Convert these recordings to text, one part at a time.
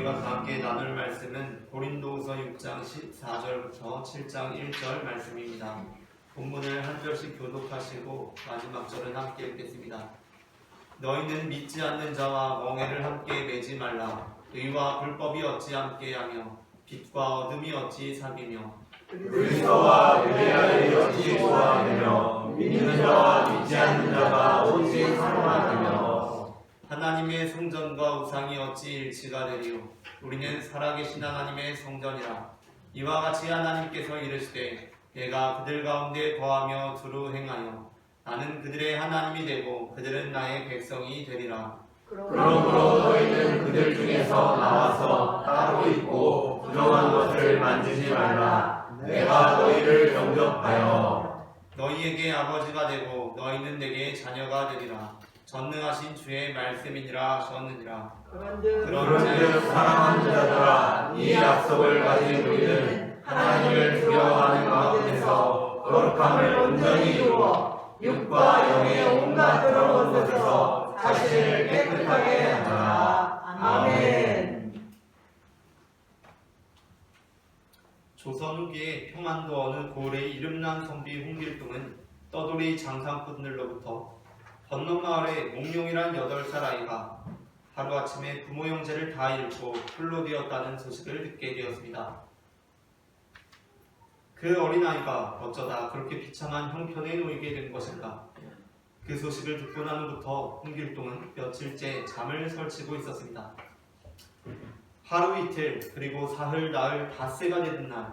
우리가 함께 나눌 말씀은 고린도후서 6장 14절부터 7장 1절 말씀입니다. 본문을 한 절씩 교독하시고 마지막 절은 함께 읽겠습니다. 너희는 믿지 않는 자와 멍에를 함께 매지 말라. 의와 불법이 어찌 함께하며 빛과 어둠이 어찌 사귀며 그리스도와 벨리알이 어찌 좋아하며 믿는 자와 믿지 않는 자가 어찌 사랑하며 하나님의 성전과 우상이 어찌 일치가 되리요. 우리는 살아계신 하나님의 성전이라. 이와 같이 하나님께서 이르시되 내가 그들 가운데 거하며 두루 행하여 나는 그들의 하나님이 되고 그들은 나의 백성이 되리라. 그러므로 너희는 그들 중에서 나와서 따로 있고 부정한 것을 만지지 말라. 내가 너희를 영접하여 너희에게 아버지가 되고 너희는 내게 자녀가 되리라. 전능하신 주의 말씀이니라 하셨느니라. 그런즉 사랑하는 자들아, 이 약속을 가진 우리는 하나님을 두려워하는 가운데서 거룩함을 온전히 이루어 육과 영의 온갖 더러운 것에서 자신을 깨끗하게 하라. 아멘. 조선 후기에 평안도 어느 고을의 이름난 선비 홍길동은 떠돌이 장상꾼들로부터 건너마을에 몽룡이란 8살 아이가 하루아침에 부모 형제를 다 잃고 홀로 되었다는 소식을 듣게 되었습니다. 그 어린아이가 어쩌다 그렇게 비참한 형편에 놓이게 된 것인가. 그 소식을 듣고 난 후부터 홍길동은 며칠째 잠을 설치고 있었습니다. 하루 이틀 그리고 사흘 나흘 닷새가 되는 날,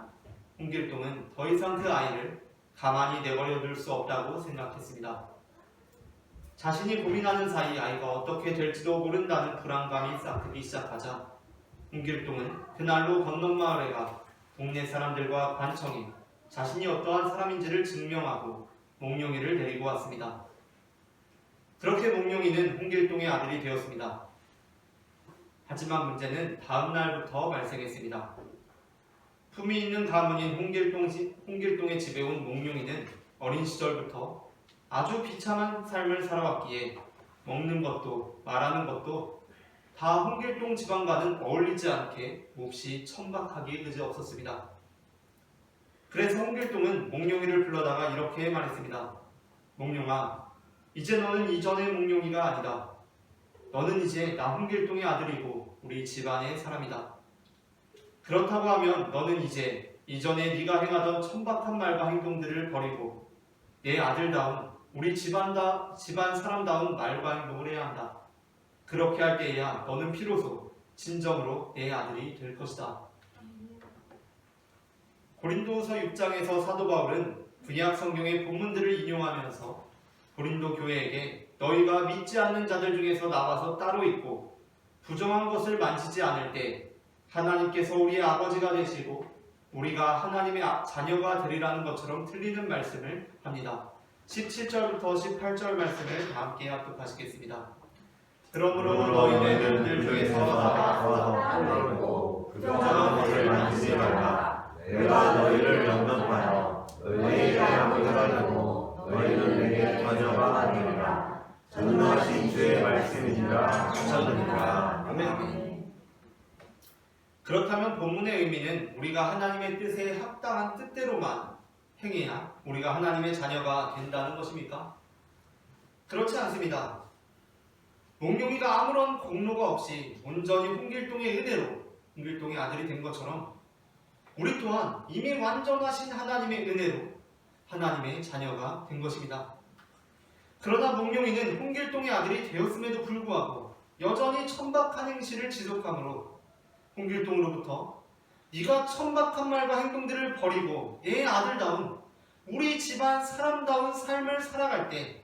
홍길동은 더 이상 그 아이를 가만히 내버려 둘 수 없다고 생각했습니다. 자신이 고민하는 사이 아이가 어떻게 될지도 모른다는 불안감이 싹트기 시작하자 홍길동은 그날로 건넌마을에 가 동네 사람들과 관청에 자신이 어떠한 사람인지를 증명하고 몽룡이를 데리고 왔습니다. 그렇게 몽룡이는 홍길동의 아들이 되었습니다. 하지만 문제는 다음 날부터 발생했습니다. 품이 있는 가문인 홍길동의 집에 온 몽룡이는 어린 시절부터 아주 비참한 삶을 살아왔기에 먹는 것도 말하는 것도 다 홍길동 집안과는 어울리지 않게 몹시 천박하기 그지없었습니다. 그래서 홍길동은 몽룡이를 불러다가 이렇게 말했습니다. 몽룡아, 이제 너는 이전의 몽룡이가 아니다. 너는 이제 나 홍길동의 아들이고 우리 집안의 사람이다. 그렇다고 하면 너는 이제 이전에 네가 행하던 천박한 말과 행동들을 버리고 내 아들다운 우리 집안 사람다운 말과 행동을 해야 한다. 그렇게 할 때에야 너는 비로소 진정으로 내 아들이 될 것이다. 고린도후서 6장에서 사도 바울은 구약 성경의 본문들을 인용하면서 고린도 교회에게 너희가 믿지 않는 자들 중에서 나와서 따로 있고 부정한 것을 만지지 않을 때 하나님께서 우리의 아버지가 되시고 우리가 하나님의 자녀가 되리라는 것처럼 틀리는 말씀을 합니다. 17절부터 18절 말씀을 다 함께 합독하시겠습니다. 그러므로 너희는 그들 중에서 나와서 따로 있고 부정한 것을 만지지 말라. 내가 너희를 영접하여 너희에게 아버지가 되고 너희는 내게 자녀가 되리라. 전능하신 주의 말씀이니라 하셨느니라. 아멘. 그렇다면 본문의 의미는 우리가 하나님의 뜻에 합당한 뜻대로만 행해야 우리가 하나님의 자녀가 된다는 것입니까? 그렇지 않습니다. 몽룡이가 아무런 공로가 없이 온전히 홍길동의 은혜로 홍길동의 아들이 된 것처럼 우리 또한 이미 완전하신 하나님의 은혜로 하나님의 자녀가 된 것입니다. 그러나 몽룡이는 홍길동의 아들이 되었음에도 불구하고 여전히 천박한 행실을 지속하므로 홍길동으로부터 네가 천박한 말과 행동들을 버리고 내 아들다운 우리 집안 사람다운 삶을 살아갈 때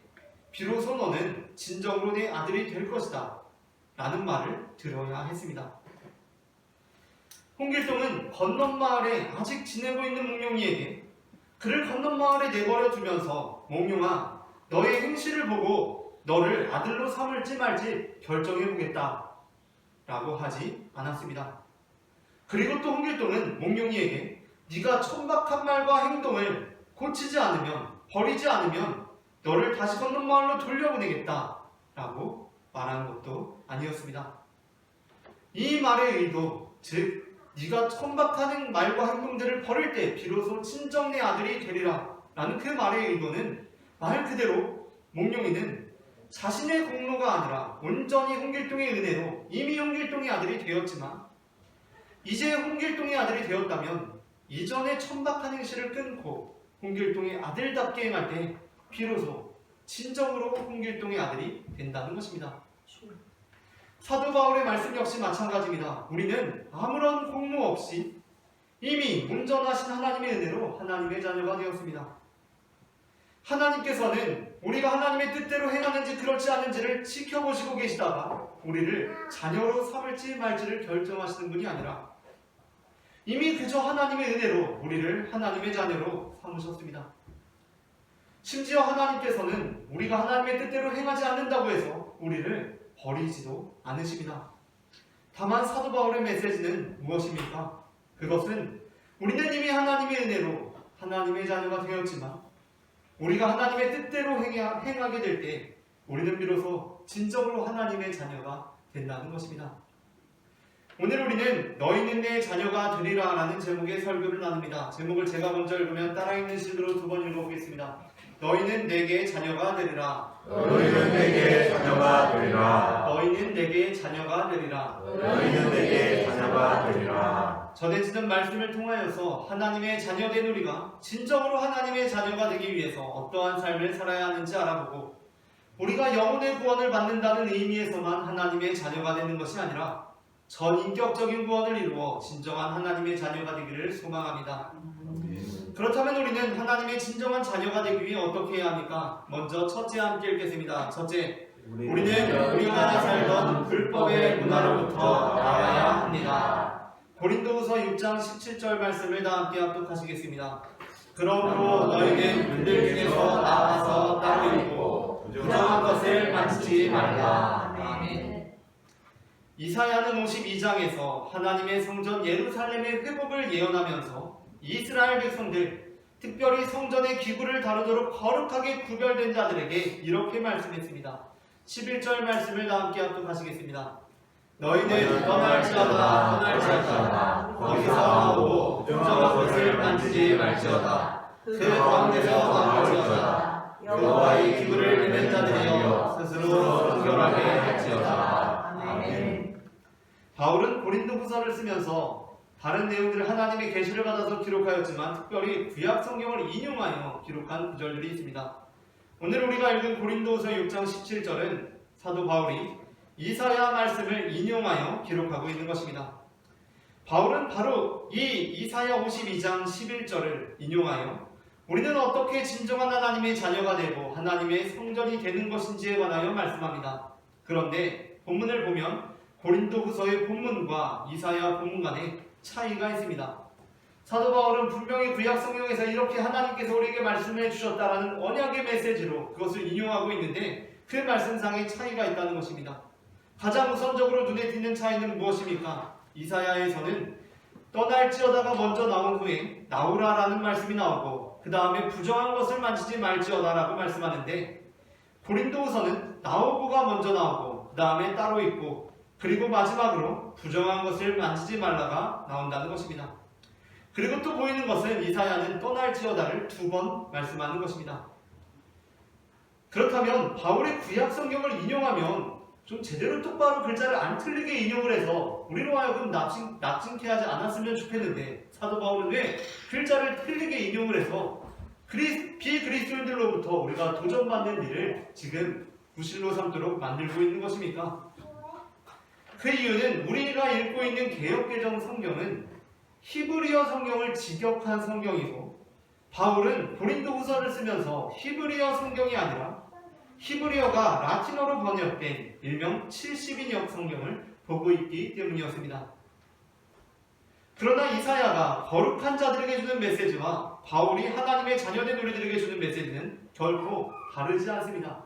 비로소 너는 진정으로 내 아들이 될 것이다 라는 말을 들어야 했습니다. 홍길동은 건넌마을에 아직 지내고 있는 몽룡이에게 그를 건넌마을에 내버려 두면서 몽룡아, 너의 행실을 보고 너를 아들로 삼을지 말지 결정해보겠다 라고 하지 않았습니다. 그리고 또 홍길동은 몽룡이에게 네가 천박한 말과 행동을 고치지 않으면, 버리지 않으면 너를 다시 건넌마을로 돌려보내겠다 라고 말하는 것도 아니었습니다. 이 말의 의도, 즉 네가 천박하는 말과 행동들을 버릴 때 비로소 친정 내 아들이 되리라 라는 그 말의 의도는 말 그대로 몽룡이는 자신의 공로가 아니라 온전히 홍길동의 은혜로 이미 홍길동의 아들이 되었지만 이제 홍길동의 아들이 되었다면 이전의 천박한 행실을 끊고 홍길동의 아들답게 행할 때 비로소 진정으로 홍길동의 아들이 된다는 것입니다. 사도 바울의 말씀 역시 마찬가지입니다. 우리는 아무런 공로 없이 이미 온전하신 하나님의 은혜로 하나님의 자녀가 되었습니다. 하나님께서는 우리가 하나님의 뜻대로 행하는지 그렇지 않은지를 지켜보시고 계시다가 우리를 자녀로 삼을지 말지를 결정하시는 분이 아니라 이미 그저 하나님의 은혜로 우리를 하나님의 자녀로 삼으셨습니다. 심지어 하나님께서는 우리가 하나님의 뜻대로 행하지 않는다고 해서 우리를 버리지도 않으십니다. 다만 사도 바울의 메시지는 무엇입니까? 그것은 우리는 이미 하나님의 은혜로 하나님의 자녀가 되었지만 우리가 하나님의 뜻대로 행하게 될 때 우리는 비로소 진정으로 하나님의 자녀가 된다는 것입니다. 오늘 우리는 너희는 내 자녀가 되리라 라는 제목의 설교를 나눕니다. 제목을 제가 먼저 읽으면 따라 읽는 식으로 두 번 읽어보겠습니다. 너희는 내게 자녀가 되리라. 너희는 내게 자녀가 되리라. 너희는 내게 자녀가 되리라. 너희는 내게 자녀가 되리라. 전해지는 말씀을 통하여서 하나님의 자녀된 우리가 진정으로 하나님의 자녀가 되기 위해서 어떠한 삶을 살아야 하는지 알아보고 우리가 영혼의 구원을 받는다는 의미에서만 하나님의 자녀가 되는 것이 아니라 전인격적인 구원을 이루어 진정한 하나님의 자녀가 되기를 소망합니다. 그렇다면 우리는 하나님의 진정한 자녀가 되기 위해 어떻게 해야 합니까? 먼저 첫째 함께 읽겠습니다. 첫째, 우리는 우리가 살던 불법의 문화로부터 나와야 합니다. 고린도후서 6장 17절 말씀을 다 함께 합독하시겠습니다. 그러므로 너희는 분들 중에서 나와서 따로 있고 부정한 것을 만지지 말라. 아멘. 이사야는 52장에서 하나님의 성전 예루살렘의 회복을 예언하면서 이스라엘 백성들, 특별히 성전의 기구를 다루도록 거룩하게 구별된 자들에게 이렇게 말씀했습니다. 11절 말씀을 다 함께 합독하시겠습니다. 너희는 떠날지어다 거기서 나오고 부정한 것을 만지지 말지어다. 그 가운데서 나올지어다. 여호와의 기구를 매는 자들이여 스스로 순결하게 할지어다. 아멘. 바울은 고린도후서를 쓰면서 다른 내용들을 하나님의 계시를 받아서 기록하였지만 특별히 구약 성경을 인용하여 기록한 구절들이 있습니다. 오늘 우리가 읽은 고린도후서 6장 17절은 사도 바울이 이사야 말씀을 인용하여 기록하고 있는 것입니다. 바울은 바로 이 이사야 52장 11절을 인용하여 우리는 어떻게 진정한 하나님의 자녀가 되고 하나님의 성전이 되는 것인지에 관하여 말씀합니다. 그런데 본문을 보면 고린도후서의 본문과 이사야 본문 간에 차이가 있습니다. 사도 바울은 분명히 구약 성경에서 이렇게 하나님께서 우리에게 말씀해 주셨다라는 언약의 메시지로 그것을 인용하고 있는데 그 말씀상의 차이가 있다는 것입니다. 가장 우선적으로 눈에 띄는 차이는 무엇입니까? 이사야에서는 떠날지어다가 먼저 나온 후에 나오라라는 말씀이 나오고 그 다음에 부정한 것을 만지지 말지어다라고 말씀하는데 고린도후서는 나오고가 먼저 나오고 그 다음에 따로 있고 그리고 마지막으로 부정한 것을 만지지 말라가 나온다는 것입니다. 그리고 또 보이는 것은 이사야는 떠날지어다를 2번 말씀하는 것입니다. 그렇다면 바울의 구약 성경을 인용하면 좀 제대로 똑바로 글자를 안 틀리게 인용을 해서 우리로 하여금 납진케 하지 않았으면 좋겠는데 사도 바울은 왜 글자를 틀리게 인용을 해서 비그리스도인들로부터 우리가 도전받는 일을 지금 구실로 삼도록 만들고 있는 것입니까? 그 이유는 우리가 읽고 있는 개역개정 성경은 히브리어 성경을 직역한 성경이고 바울은 고린도후서를 쓰면서 히브리어 성경이 아니라 히브리어가 라틴어로 번역된 일명 70인역 성경을 보고 있기 때문이었습니다. 그러나 이사야가 거룩한 자들에게 주는 메시지와 바울이 하나님의 자녀된 우리들에게 주는 메시지는 결코 다르지 않습니다.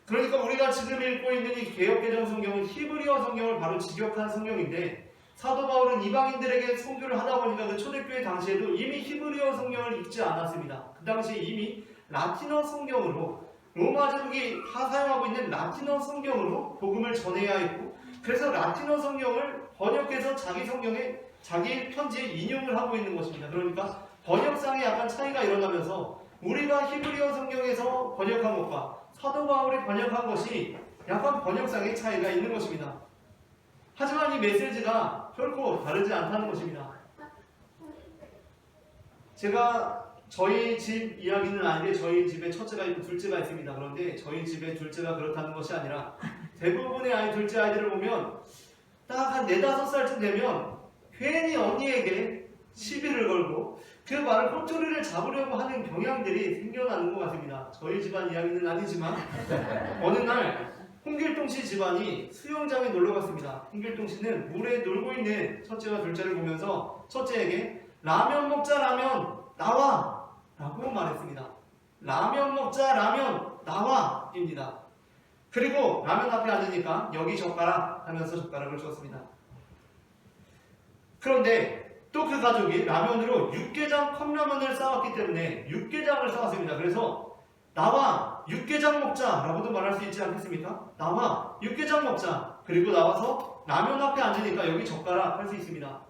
그러니까 우리가 지금 읽고 있는 이 개역개정 성경은 히브리어 성경을 바로 직역한 성경인데 사도 바울은 이방인들에게 선교를 하다 보니까 그 초대교회 당시에도 이미 히브리어 성경을 읽지 않았습니다. 그 당시에 이미 라틴어 성경으로 로마 제국이 사용하고 있는 라틴어 성경으로 복음을 전해야 했고 그래서 라틴어 성경을 번역해서 자기 성경에 자기 편지에 인용을 하고 있는 것입니다. 그러니까 번역상에 약간 차이가 일어나면서 우리가 히브리어 성경에서 번역한 것과 사도 바울이 번역한 것이 약간 번역상의 차이가 있는 것입니다. 하지만 이 메시지가 결코 다르지 않다는 것입니다. 제가 저희 집 이야기는 아닌데 저희 집에 첫째가 있고 둘째가 있습니다. 그런데 저희 집에 둘째가 그렇다는 것이 아니라 대부분의 둘째 아이들을 보면 딱 한 4~5살쯤 되면 괜히 언니에게 시비를 걸고 그 말을 꼬투리를 잡으려고 하는 경향들이 생겨나는 것 같습니다. 저희 집안 이야기는 아니지만 어느 날 홍길동 씨 집안이 수영장에 놀러 갔습니다. 홍길동 씨는 물에 놀고 있는 첫째와 둘째를 보면서 첫째에게 라면 먹자 라면 나와! 라고 말했습니다. 라면 먹자 라면 나와! 입니다. 그리고 라면 앞에 앉으니까 여기 젓가락 하면서 젓가락을 주었습니다. 그런데 또 그 가족이 라면으로 육개장 컵라면을 싸왔기 때문에 육개장을 싸왔습니다. 그래서 나와 육개장 먹자 라고도 말할 수 있지 않겠습니까? 나와 육개장 먹자. 그리고 나와서 라면 앞에 앉으니까 여기 젓가락 할 수 있습니다.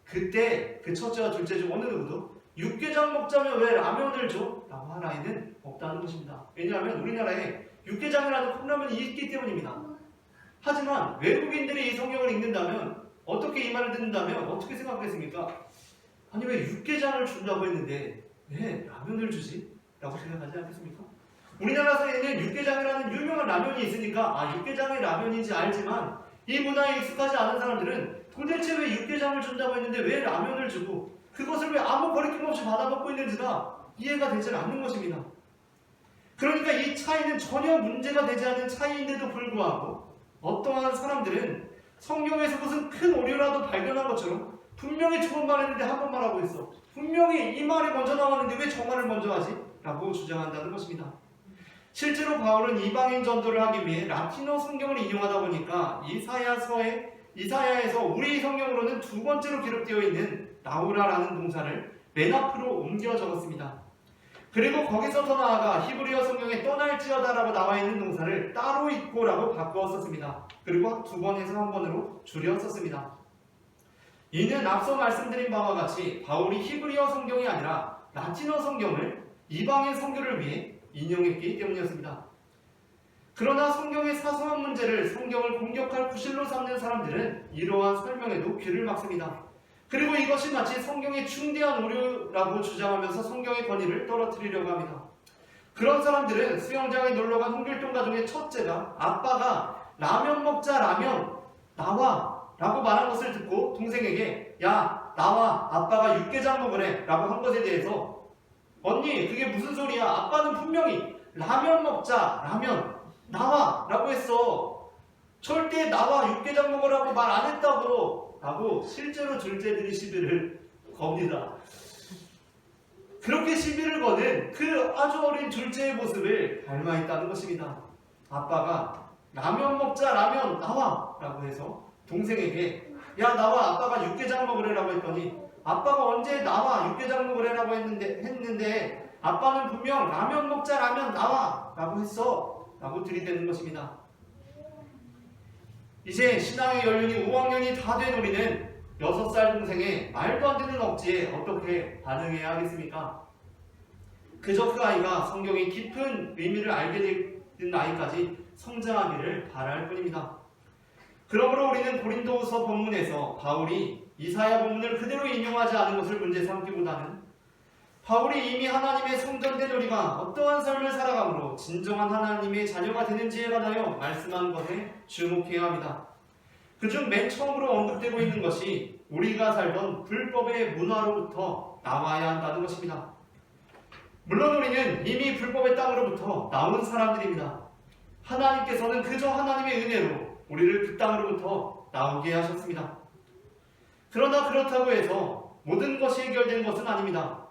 그때 그 첫째와 둘째 중 어느 누구도 육개장 먹자면 왜 라면을 줘? 라고 할 아이는 없다는 것입니다. 왜냐하면 우리나라에 육개장이라는 컵라면이 있기 때문입니다. 하지만 외국인들이 이 성경을 읽는다면 어떻게 이 말을 듣는다면 어떻게 생각하겠습니까? 아니 왜 육개장을 준다고 했는데 왜 라면을 주지? 라고 생각하지 않겠습니까? 우리나라에는 육개장이라는 유명한 라면이 있으니까 육개장이 라면인지 알지만 이 문화에 익숙하지 않은 사람들은 도대체 왜 육개장을 준다고 했는데 왜 라면을 주고 그것을 왜 아무 거리낌 없이 받아먹고 있는지가 이해가 되지 않는 것입니다. 그러니까 이 차이는 전혀 문제가 되지 않은 차이인데도 불구하고 어떠한 사람들은 성경에서 무슨 큰 오류라도 발견한 것처럼 분명히 두 번 말했는데 한 번 말하고 있어. 분명히 이 말이 먼저 나왔는데 왜 저 말을 먼저 하지? 라고 주장한다는 것입니다. 실제로 바울은 이방인 전도를 하기 위해 라틴어 성경을 인용하다 보니까 이사야에서 우리 성경으로는 두 번째로 기록되어 있는 나우라라는 동사를 맨 앞으로 옮겨 적었습니다. 그리고 거기서 더 나아가 히브리어 성경에 떠날지어다라고 나와 있는 동사를 따로 있고라고 바꾸었었습니다. 그리고 2번에서 1번으로 줄였었습니다. 이는 앞서 말씀드린 바와 같이 바울이 히브리어 성경이 아니라 라틴어 성경을 이방인 선교를 위해 인용했기 때문이었습니다. 그러나 성경의 사소한 문제를 성경을 공격할 구실로 삼는 사람들은 이러한 설명에도 귀를 막습니다. 그리고 이것이 마치 성경의 중대한 오류라고 주장하면서 성경의 권위를 떨어뜨리려고 합니다. 그런 사람들은 수영장에 놀러간 홍길동 가족의 첫째가 아빠가 라면 먹자 라면 나와 라고 말한 것을 듣고 동생에게 야 나와 아빠가 육개장 먹으래 라고 한 것에 대해서 언니 그게 무슨 소리야? 아빠는 분명히 라면 먹자 라면 나와 라고 했어. 절대 나와 육개장 먹으라고 말 안 했다고 라고 실제로 둘째들이 시비를 겁니다. 그렇게 시비를 거는 그 아주 어린 둘째의 모습을 닮아있다는 것입니다. 아빠가 라면 먹자 라면 나와 라고 해서 동생에게 야 나와 아빠가 육개장 먹으래라고 했더니 아빠가 언제 나와 육개장 먹으래라고 했는데 아빠는 분명 라면 먹자 라면 나와 라고 했어 라고 들이대는 것입니다. 이제 신앙의 연륜이 5학년이 다 된 우리는 6살 동생의 말도 안 되는 억지에 어떻게 반응해야 하겠습니까? 그저 그 아이가 성경의 깊은 의미를 알게 된 나이까지 성장하기를 바랄 뿐입니다. 그러므로 우리는 고린도후서 본문에서 바울이 이사야 본문을 그대로 인용하지 않은 것을 문제 삼기보다는 바울이 이미 하나님의 성전된 우리가 어떠한 삶을 살아감으로 진정한 하나님의 자녀가 되는지에 관하여 말씀한 것에 주목해야 합니다. 그중 맨 처음으로 언급되고 있는 것이 우리가 살던 불법의 문화로부터 나와야 한다는 것입니다. 물론 우리는 이미 불법의 땅으로부터 나온 사람들입니다. 하나님께서는 그저 하나님의 은혜로 우리를 그 땅으로부터 나오게 하셨습니다. 그러나 그렇다고 해서 모든 것이 해결된 것은 아닙니다.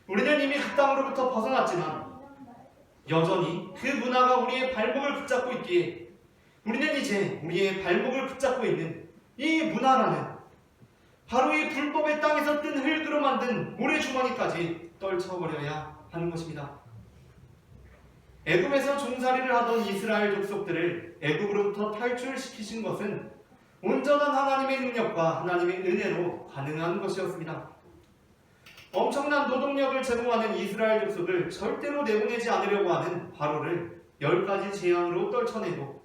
우리는 이미 그 땅으로부터 벗어났지만 여전히 그 문화가 우리의 발목을 붙잡고 있기에 우리는 이제 우리의 발목을 붙잡고 있는 이 문화라는 바로 이 불법의 땅에서 뜬 흙으로 만든 모래주머니까지 떨쳐버려야 하는 것입니다. 애굽에서 종살이를 하던 이스라엘 족속들을 애굽으로부터 탈출시키신 것은 온전한 하나님의 능력과 하나님의 은혜로 가능한 것이었습니다. 엄청난 노동력을 제공하는 이스라엘 족속을 절대로 내보내지 않으려고 하는 바로를 10가지 재앙으로 떨쳐내고,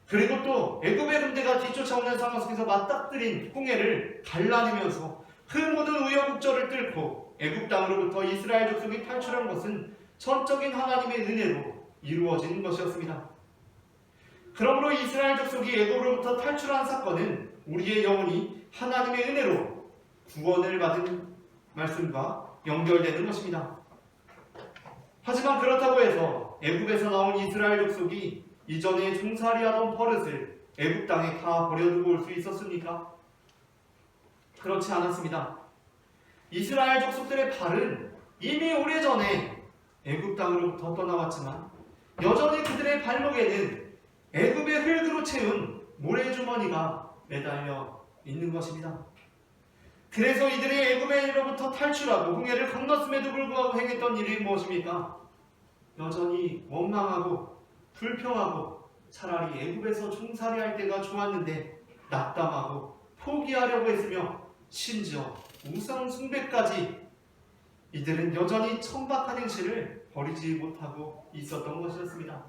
그리고 또 애굽의 군대가 뒤쫓아오는 상황 속에서 맞닥뜨린 홍해를 갈라내면서 그 모든 우여곡절을 뚫고 애굽 땅으로부터 이스라엘 족속이 탈출한 것은 전적인 하나님의 은혜로 이루어진 것이었습니다. 그러므로 이스라엘 족속이 애굽으로부터 탈출한 사건은 우리의 영혼이 하나님의 은혜로 구원을 받은 말씀과 연결되는 것입니다. 하지만 그렇다고 해서 애굽에서 나온 이스라엘 족속이 이전에 종살이하던 버릇을 애굽 땅에 다 버려두고 올 수 있었습니까? 그렇지 않았습니다. 이스라엘 족속들의 발은 이미 오래전에 애굽 땅으로부터 떠나왔지만 여전히 그들의 발목에는 애굽의 흙으로 채운 모래주머니가 매달려 있는 것입니다. 그래서 이들이 애굽으로부터 탈출하고 홍해를 건넜음에도 불구하고 행했던 일이 무엇입니까? 여전히 원망하고 불평하고 차라리 애굽에서 종살이할 때가 좋았는데 낙담하고 포기하려고 했으며 심지어 우상 숭배까지 이들은 여전히 천박한 행실을 버리지 못하고 있었던 것이었습니다.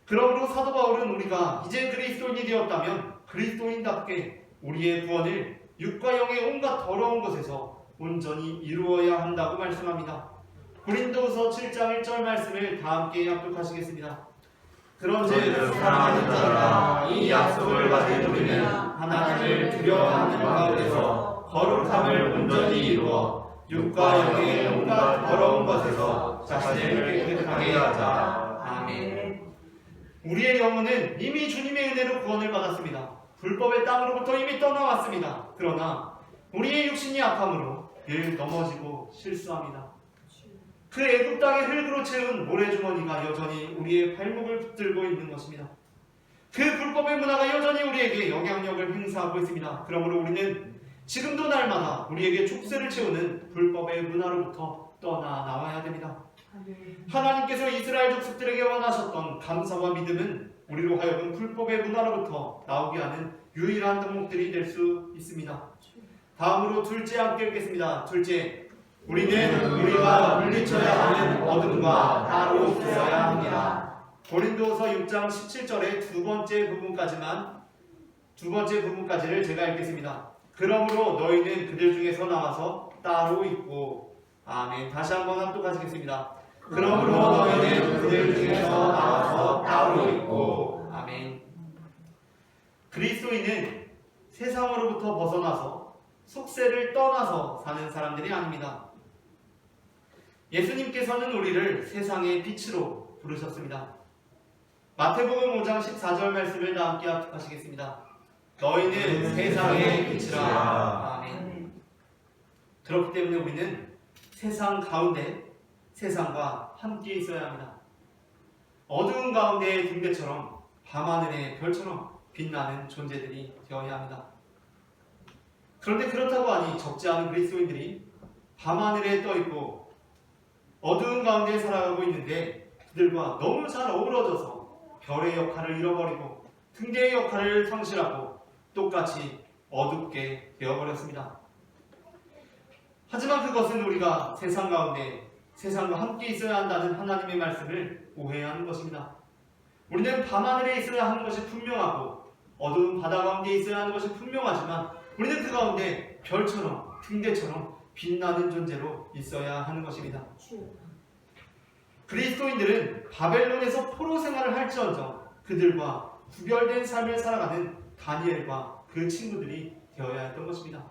그러므로 사도 바울은 우리가 이제 그리스도인이 되었다면 그리스도인답게 우리의 구원을 육과 영의 온갖 더러운 것에서 온전히 이루어야 한다고 말씀합니다. 고린도후서 7장 1절 말씀을 다 함께 합독하시겠습니다. 그런즉 사랑하는 자들아, 이 약속을 받은 우리는 하나님을 두려워하는 가운데서 거룩함을 온전히 이루어 육과 영의 온갖 더러운 것에서 자신을 깨끗하게 하자. 아멘. 우리의 영혼은 이미 주님의 은혜로 구원을 받았습니다. 불법의 땅으로부터 이미 떠나왔습니다. 그러나 우리의 육신이 악함으로 늘 넘어지고 실수합니다. 그 애굽 땅의 흙으로 채운 모래주머니가 여전히 우리의 발목을 붙들고 있는 것입니다. 그 불법의 문화가 여전히 우리에게 영향력을 행사하고 있습니다. 그러므로 우리는 지금도 날마다 우리에게 족쇄를 채우는 불법의 문화로부터 떠나 나와야 됩니다. 하나님께서 이스라엘 족속들에게 원하셨던 감사와 믿음은 우리로 하여금 불법의 문화로부터 나오게 하는 유일한 덕목들이 될 수 있습니다. 다음으로 둘째 함께 읽겠습니다. 둘째, 우리는 우리가 물리쳐야 하는 어둠과 따로 있어야 합니다. 고린도서 6장 17절의 두 번째 부분까지를 제가 읽겠습니다. 그러므로 너희는 그들 중에서 나와서 따로 있고. 아멘. 다시 한번 합독하시겠습니다. 그러므로 너희는 그들 중에서 나와서 따로 있고. 아멘. 그리스도인은 세상으로부터 벗어나서 속세를 떠나서 사는 사람들이 아닙니다. 예수님께서는 우리를 세상의 빛으로 부르셨습니다. 마태복음 5장 14절 말씀을 다 함께 합독하시겠습니다. 너희는 세상의 빛이라. 아멘. 그렇기 때문에 우리는 세상 가운데 세상과 함께 있어야 합니다. 어두운 가운데의 등대처럼 밤하늘의 별처럼 빛나는 존재들이 되어야 합니다. 그런데 그렇다고 하니 적지 않은 그리스도인들이 밤하늘에 떠있고 어두운 가운데 살아가고 있는데 그들과 너무 잘 어우러져서 별의 역할을 잃어버리고 등대의 역할을 상실하고 똑같이 어둡게 되어버렸습니다. 하지만 그것은 우리가 세상 가운데 세상과 함께 있어야 한다는 하나님의 말씀을 오해하는 것입니다. 우리는 밤하늘에 있어야 하는 것이 분명하고 어두운 바다 가운데 있어야 하는 것이 분명하지만 우리는 그 가운데 별처럼 등대처럼 빛나는 존재로 있어야 하는 것입니다. 그리스도인들은 바벨론에서 포로 생활을 할지언정 그들과 구별된 삶을 살아가는 다니엘과 그 친구들이 되어야 했던 것입니다.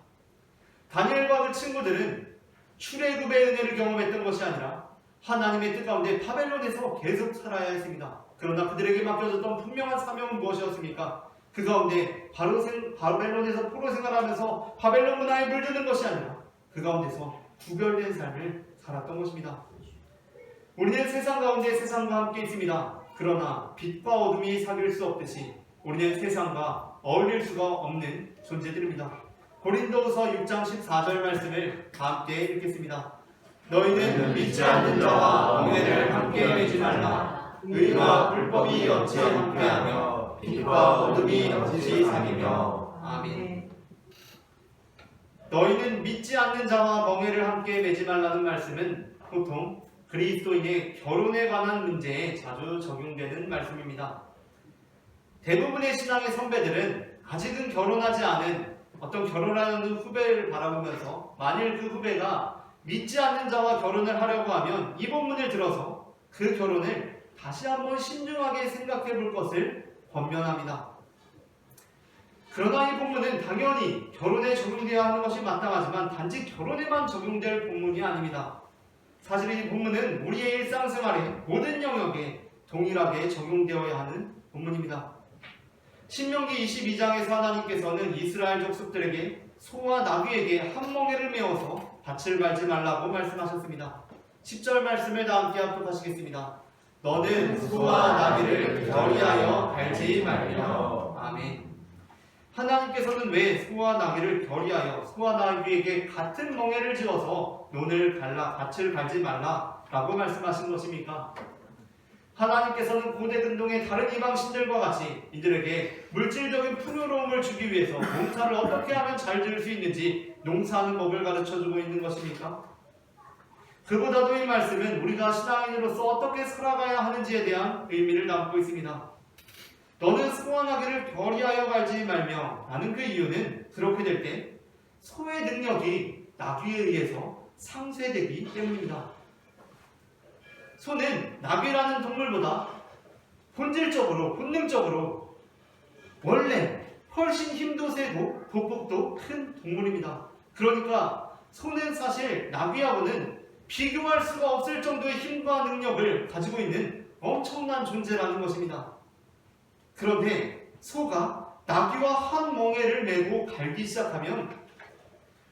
다니엘과 그 친구들은 출애굽의 은혜를 경험했던 것이 아니라 하나님의 뜻 가운데 바벨론에서 계속 살아야 했습니다. 그러나 그들에게 맡겨졌던 분명한 사명은 무엇이었습니까? 그 가운데 바벨론에서 포로 생활하면서 바벨론 문화에 물드는 것이 아니라 그 가운데서 구별된 삶을 살았던 것입니다. 우리는 세상 가운데 세상과 함께 있습니다. 그러나 빛과 어둠이 사귈 수 없듯이 우리는 세상과 어울릴 수가 없는 존재들입니다. 고린도후서 6장 14절 말씀을 다 함께 읽겠습니다. 너희는 믿지 않는 자와 엉애를 함께 매지 말라. 의와 불법이 어찌 함께하며 빛과 어둠이 없이 사귀며. 아멘. 너희는 믿지 않는 자와 멍에를 함께 매지 말라는 말씀은 보통 그리스도인의 결혼에 관한 문제에 자주 적용되는 말씀입니다. 대부분의 신앙의 선배들은 아직은 결혼하지 않은 어떤 결혼하는 후배를 바라보면서 만일 그 후배가 믿지 않는 자와 결혼을 하려고 하면 이 본문을 들어서 그 결혼을 다시 한번 신중하게 생각해 볼 것을 권면합니다. 그러나 이 본문은 당연히 결혼에 적용되어야 하는 것이 마땅하지만 단지 결혼에만 적용될 본문이 아닙니다. 사실 이 본문은 우리의 일상생활의 모든 영역에 동일하게 적용되어야 하는 본문입니다. 신명기 22장에서 하나님께서는 이스라엘 족속들에게 소와 나귀에게 한 멍에를 메어서 밭을 갈지 말라고 말씀하셨습니다. 10절 말씀을 다 함께 합독하시겠습니다. 너는 소와 나귀를 결의하여 갈지 말며. 아멘. 하나님께서는 왜 소와 나귀를 결의하여 소와 나귀에게 같은 멍에를 지어서 논을 갈라 밭을 갈지 말라라고 말씀하신 것입니까? 하나님께서는 고대 근동의 다른 이방신들과 같이 이들에게 물질적인 풍요로움을 주기 위해서 농사를 어떻게 하면 잘 지을 수 있는지 농사하는 법을 가르쳐주고 있는 것입니까? 그보다도 이 말씀은 우리가 신앙인으로서 어떻게 살아가야 하는지에 대한 의미를 담고 있습니다. 너는 소와 나귀를 결의하여 갈지 말며 라는 그 이유는 그렇게 될 때 소의 능력이 나귀에 의해서 상쇄되기 때문입니다. 소는 나귀라는 동물보다 본질적으로 본능적으로 원래 훨씬 힘도 세고 보폭도 큰 동물입니다. 그러니까 소는 사실 나귀하고는 비교할 수가 없을 정도의 힘과 능력을 가지고 있는 엄청난 존재라는 것입니다. 그런데 소가 나귀와 한 멍에를 메고 갈기 시작하면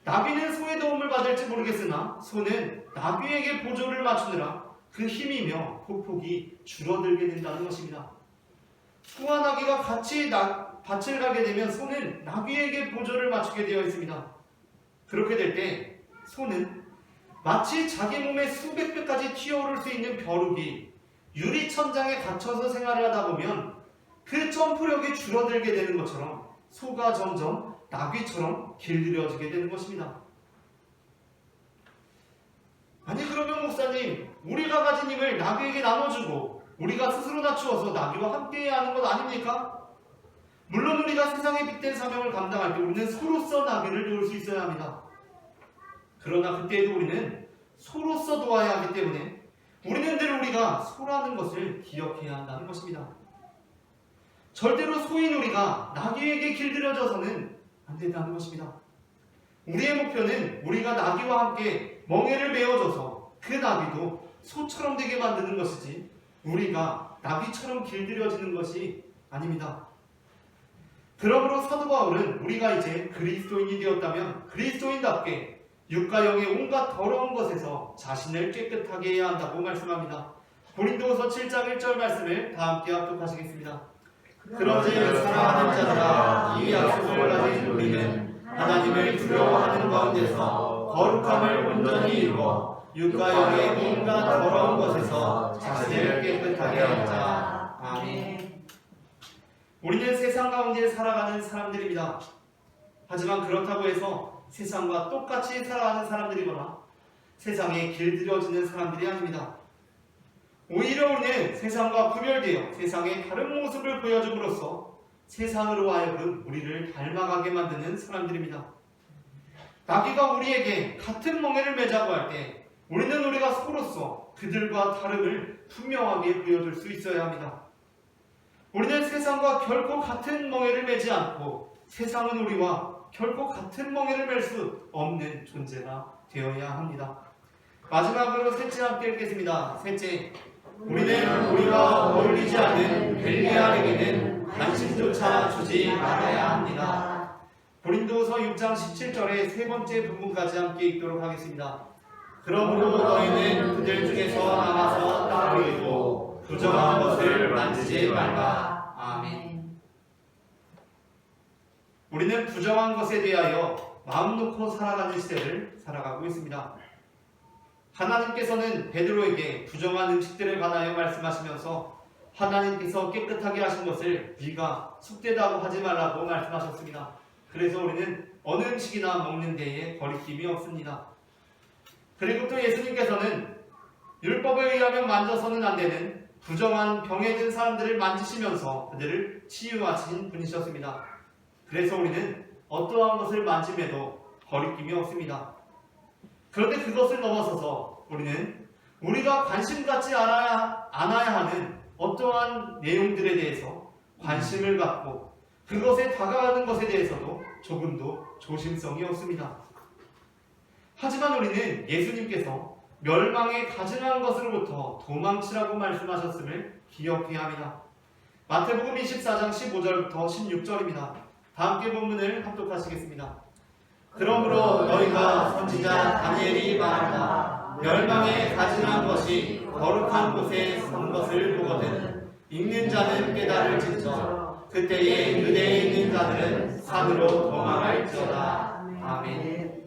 나귀는 소의 도움을 받을지 모르겠으나 소는 나귀에게 보조를 맞추느라 그 힘이며 보폭이 줄어들게 된다는 것입니다. 소와 나귀가 같이 밭을 가게 되면 소는 나귀에게 보조를 맞추게 되어 있습니다. 그렇게 될 때 소는 마치 자기 몸에 수백 배까지 튀어오를 수 있는 벼룩이 유리천장에 갇혀서 생활을 하다 보면 그 점프력이 줄어들게 되는 것처럼 소가 점점 나귀처럼 길들여지게 되는 것입니다. 아니 그러면 목사님, 우리가 가진 힘을 나귀에게 나눠주고 우리가 스스로 낮추어서 나귀와 함께해야 하는 것 아닙니까? 물론 우리가 세상에 빗댄 사명을 감당할 때 우리는 소로서 나귀를 도울 수 있어야 합니다. 그러나 그때에도 우리는 소로서 도와야 하기 때문에 우리는 늘 우리가 소라는 것을 기억해야 한다는 것입니다. 절대로 소인 우리가 나귀에게 길들여져서는 안 된다는 것입니다. 우리의 목표는 우리가 나귀와 함께 멍에를 메어줘서 그 나귀도 소처럼 되게 만드는 것이지 우리가 나귀처럼 길들여지는 것이 아닙니다. 그러므로 사도 바울은 우리가 이제 그리스도인이 되었다면 그리스도인답게 육과 영의 온갖 더러운 것에서 자신을 깨끗하게 해야 한다고 말씀합니다. 고린도후서 7장 1절 말씀을 다 함께 합독하시겠습니다. 그런즉 사랑하는 자들아, 이 약속을 가진 우리는 하나님을 두려워하는 가운데서 거룩함을 온전히 이루어 육과 영의 온갖 더러운 것에서 자신을 깨끗하게 하자. 아멘. 우리는 세상 가운데 살아가는 사람들입니다. 하지만 그렇다고 해서 세상과 똑같이 살아가는 사람들이거나 세상에 길들여지는 사람들이 아닙니다. 오히려 우리는 세상과 구별되어 세상의 다른 모습을 보여줌으로써 세상으로 하여금 우리를 닮아가게 만드는 사람들입니다. 나귀가 우리에게 같은 멍에를 매자고 할 때 우리는 우리가 소로서 그들과 다름을 분명하게 보여줄 수 있어야 합니다. 우리는 세상과 결코 같은 멍에를 매지 않고 세상은 우리와 결코 같은 멍에를 맬 수 없는 존재가 되어야 합니다. 마지막으로 셋째 함께 읽겠습니다. 셋째, 우리는 우리와 어울리지 않는 벨리알에게는 관심조차 주지 말아야 합니다. 고린도후서 6장 17절의 세 번째 부분까지 함께 읽도록 하겠습니다. 그러므로 너희는 그들 중에서 나가서 따로 있고 부정한 것을 만지지 말라. 아멘. 우리는 부정한 것에 대하여 마음 놓고 살아가는 시대를 살아가고 있습니다. 하나님께서는 베드로에게 부정한 음식들에 관하여 말씀하시면서 하나님께서 깨끗하게 하신 것을 네가 속되다고 하지 말라고 말씀하셨습니다. 그래서 우리는 어느 음식이나 먹는 데에 거리낌이 없습니다. 그리고 또 예수님께서는 율법에 의하면 만져서는 안 되는 부정한 병에 든 사람들을 만지시면서 그들을 치유하신 분이셨습니다. 그래서 우리는 어떠한 것을 만짐에도 거리낌이 없습니다. 그런데 그것을 넘어서서 우리는 우리가 관심 갖지 않아야 하는 어떠한 내용들에 대해서 관심을 갖고 그것에 다가가는 것에 대해서도 조금도 조심성이 없습니다. 하지만 우리는 예수님께서 멸망에 가증한 것으로부터 도망치라고 말씀하셨음을 기억해야 합니다. 마태복음 24장 15절부터 16절입니다. 다 함께 본문을 합독하시겠습니다. 그러므로 너희가 선지자 다니엘이 말한다. 멸망에 가증한 것이 거룩한 곳에 선 것을 보거든 읽는 자는 깨달을지니라. 그때에 유대에 있는 자들은 산으로 도망할지어다. 아멘.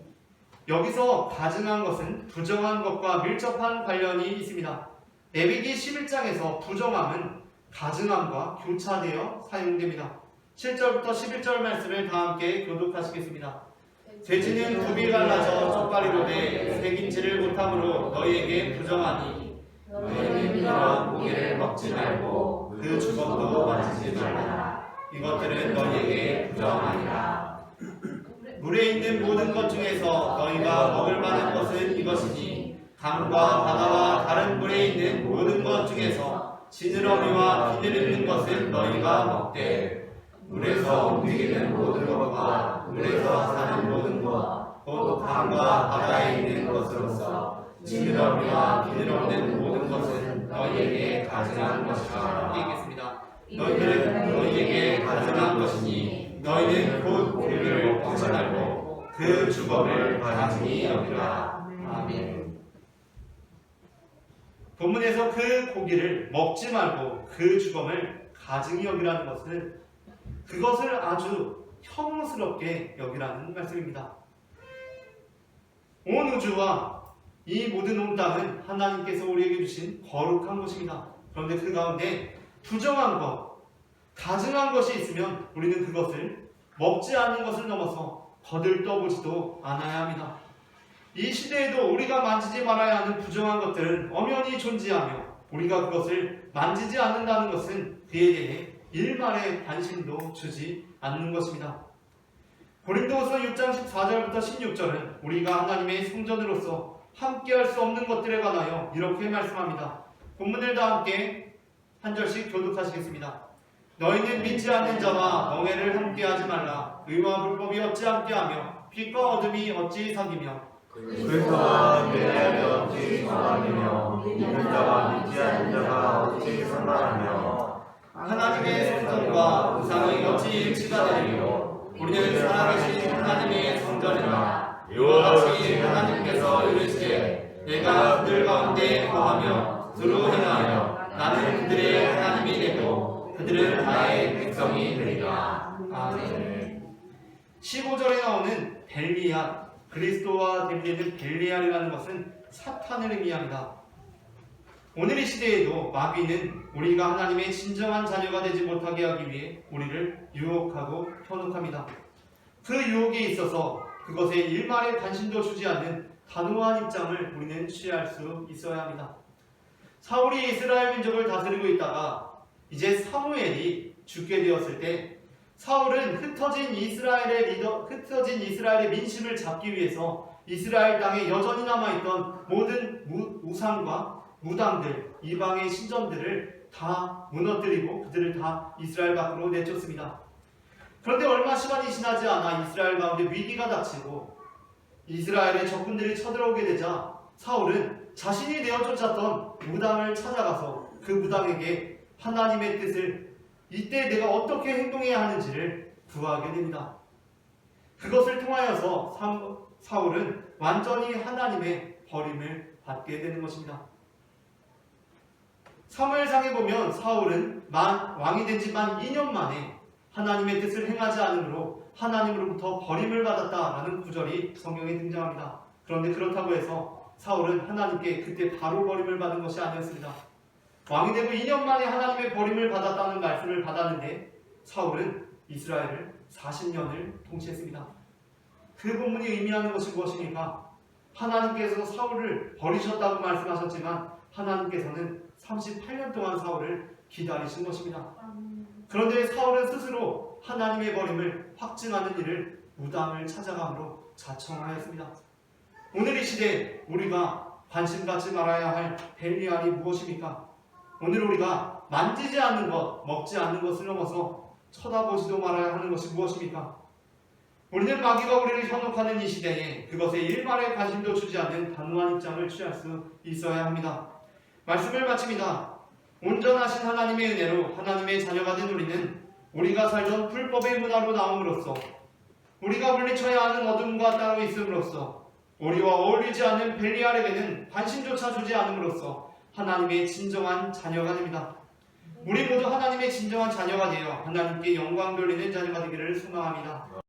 여기서 가증한 것은 부정한 것과 밀접한 관련이 있습니다. 레위기 11장에서 부정함은 가증함과 교차되어 사용됩니다. 7절부터 11절 말씀을 다 함께 교독하시겠습니다. 돼지는 굽이 갈라져 쪽가리로 돼 새김치를 못함으로 너희에게 부정하니 너희는 이런 고기를 먹지 말고 그 주먹도 만지지 말라. 이것들은 너희에게 부정하니라. 물에 있는 모든 것 중에서 너희가 먹을 만한 것은 이것이니 강과 바다와 다른 물에 있는 모든 것 중에서 지느러미와 비늘 있는 것은 너희가 먹되 물에서 움직이는 모든 것과 물에서 사는 모든 것, 곧 강과 바다에 있는 것으로서 지느러미와 비늘 없는 모든 것은 너희에게 가증한 것이라. 읽겠습니다. 너희들은 너희에게 가증한 것이니 너희는 곧 고기를 먹지 말고 그 주범을 가증히 여기라. 아멘. 본문에서 그 고기를 먹지 말고 그 주범을 가증히 여기라는 것은 그것을 아주 혐오스럽게 여기라는 말씀입니다. 온 우주와 이 모든 온 땅은 하나님께서 우리에게 주신 거룩한 것입니다. 그런데 그 가운데 부정한 것, 가증한 것이 있으면 우리는 그것을 먹지 않는 것을 넘어서 거들떠보지도 않아야 합니다. 이 시대에도 우리가 만지지 말아야 하는 부정한 것들은 엄연히 존재하며 우리가 그것을 만지지 않는다는 것은 그에 대해 일말의 관심도 주지 않는 것입니다. 고린도후서 6장 14절부터 16절은 우리가 하나님의 성전으로서 함께할 수 없는 것들에 관하여 이렇게 말씀합니다. 본문을 다 함께 한 절씩 교독하시겠습니다. 너희는 믿지 않는 자와 멍에를 함께하지 말라. 의와 불법이 어찌 함께하며 빛과 어둠이 어찌 사귀며 그리스도와 믿는 자가 어찌 상하며 믿는 자와 믿지 않는 자가 어찌 상하며 하나님의 성전과 우상이 어찌 일치가 되리요. 우리는 살아계신 하나님의 성전이라. 이와 같이 하나님께서 이르시되 내가 그들 가운데 거하며 두루 행하여 나는 그들의 하나님이 되고 그들은 나의 백성이 되리라. 아멘. 15절에 나오는 벨리알, 그리스도와 대비되는 벨리알이라는 것은 사탄을 의미합니다. 오늘 이 시대에도 마귀는 우리가 하나님의 진정한 자녀가 되지 못하게 하기 위해 우리를 유혹하고 현혹합니다. 그 유혹에 있어서 그것에 일말의 관심도 주지 않는 단호한 입장을 우리는 취할 수 있어야 합니다. 사울이 이스라엘 민족을 다스리고 있다가 이제 사무엘이 죽게 되었을 때 사울은 흩어진 이스라엘의 민심을 잡기 위해서 이스라엘 땅에 여전히 남아있던 모든 우상과 무당들, 이방의 신전들을 다 무너뜨리고 그들을 다 이스라엘 밖으로 내쫓습니다. 그런데 얼마 시간이 지나지 않아 이스라엘 가운데 위기가 닥치고 이스라엘의 적군들이 쳐들어오게 되자 사울은 자신이 내어 쫓았던 무당을 찾아가서 그 무당에게 하나님의 뜻을 이때 내가 어떻게 행동해야 하는지를 구하게 됩니다. 그것을 통하여서 사울은 완전히 하나님의 버림을 받게 되는 것입니다. 사무엘상에 보면 사울은 왕이 된 지 만 2년 만에 하나님의 뜻을 행하지 않으므로 하나님으로부터 버림을 받았다라는 구절이 성경에 등장합니다. 그런데 그렇다고 해서 사울은 하나님께 그때 바로 버림을 받은 것이 아니었습니다. 왕이 되고 2년 만에 하나님의 버림을 받았다는 말씀을 받았는데 사울은 이스라엘을 40년을 통치했습니다. 그 본문이 의미하는 것이 무엇입니까? 하나님께서 사울을 버리셨다고 말씀하셨지만 하나님께서는 38년 동안 사울을 기다리신 것입니다. 그런데 사울은 스스로 하나님의 버림을 확증하는 일을 무당을 찾아감으로 자청하였습니다. 오늘 이 시대에 우리가 관심 갖지 말아야 할 벨리알이 무엇입니까? 오늘 우리가 만지지 않는 것, 먹지 않는 것을 넘어서 쳐다보지도 말아야 하는 것이 무엇입니까? 우리는 마귀가 우리를 현혹하는 이 시대에 그것에 일말의 관심도 주지 않는 단호한 입장을 취할 수 있어야 합니다. 말씀을 마칩니다. 온전하신 하나님의 은혜로 하나님의 자녀가 된 우리는 우리가 살던 불법의 문화로 나옴으로써 우리가 물리쳐야 하는 어둠과 따로 있음으로써 우리와 어울리지 않는 벨리알에게는 관심조차 주지 않음으로써 하나님의 진정한 자녀가 됩니다. 우리 모두 하나님의 진정한 자녀가 되어 하나님께 영광 돌리는 자녀가 되기를 소망합니다.